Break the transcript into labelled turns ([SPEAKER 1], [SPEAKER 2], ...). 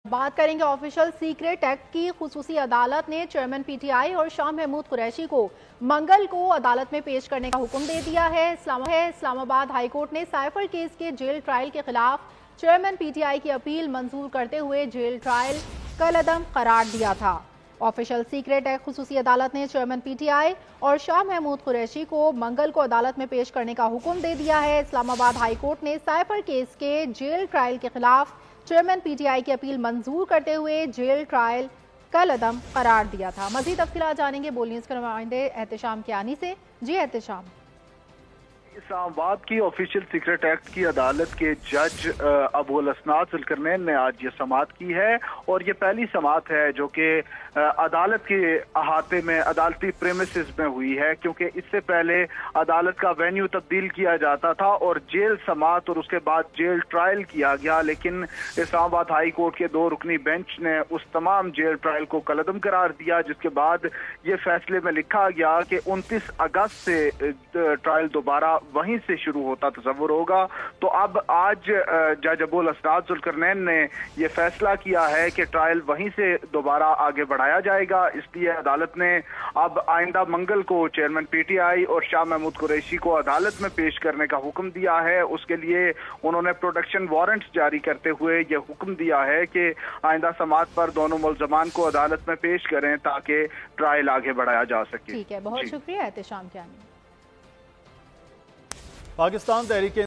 [SPEAKER 1] बात करेंगे official secret act की। खुसूसी अदालत ने चेयरमैन पीटीआई और शाह महमूद कुरैशी को मंगल को अदालत में पेश करने का हुक्म दे दिया है। इस्लामाबाद हाईकोर्ट ने साइफर केस के जेल ट्रायल के खिलाफ चेयरमैन पीटीआई की अपील मंजूर करते हुए जेल ट्रायल कलअदम करार दिया था। ऑफिशियल सीक्रेट एक्ट खुसूसी अदालत ने चेयरमैन पीटीआई और शाह महमूद कुरैशी को मंगल को अदालत में पेश करने का हुक्म दे दिया है। इस्लामाबाद हाईकोर्ट ने साइफर केस के जेल ट्रायल के खिलाफ चेयरमैन पीटीआई की अपील मंजूर करते हुए जेल ट्रायल कलअदम करार दिया था। मजीद तफसीलात जानेंगे बोल न्यूज़ के नुमाइंदे एहतशाम कियानी से। जी एहतशाम।
[SPEAKER 2] इस्लामाबाद की ऑफिशियल सीक्रेट एक्ट की अदालत के जज अबुल असनाद जुल्करनैन ने आज ये समाअत की है और ये पहली समाअत है जो कि अदालत के अहाते में अदालती प्रेमिसेस में हुई है, क्योंकि इससे पहले अदालत का वेन्यू तब्दील किया जाता था और जेल समाअत और उसके बाद जेल ट्रायल किया गया, लेकिन इस्लामाबाद हाई कोर्ट के 2 रुकनी बेंच ने उस तमाम जेल ट्रायल को कलअदम करार दिया, जिसके बाद ये फैसले में लिखा गया कि 29 अगस्त से ट्रायल दोबारा वहीं से शुरू होता तस्वुर होगा। तो अब आज जज अबुल असनाद जुल्करनैन ने यह फैसला किया है कि ट्रायल वहीं से दोबारा आगे बढ़ाया जाएगा। इसलिए अदालत ने अब आइंदा मंगल को चेयरमैन पीटीआई और शाह महमूद कुरैशी को अदालत में पेश करने का हुक्म दिया है। उसके लिए उन्होंने प्रोटेक्शन वारंट्स जारी करते हुए यह हुक्म दिया है कि आइंदा समाअत पर दोनों मुल्जमान को अदालत में पेश करें ताकि ट्रायल आगे बढ़ाया जा सके।
[SPEAKER 1] ठीक है, बहुत शुक्रिया एहतशाम कियानी।
[SPEAKER 3] पाकिस्तान तहरीक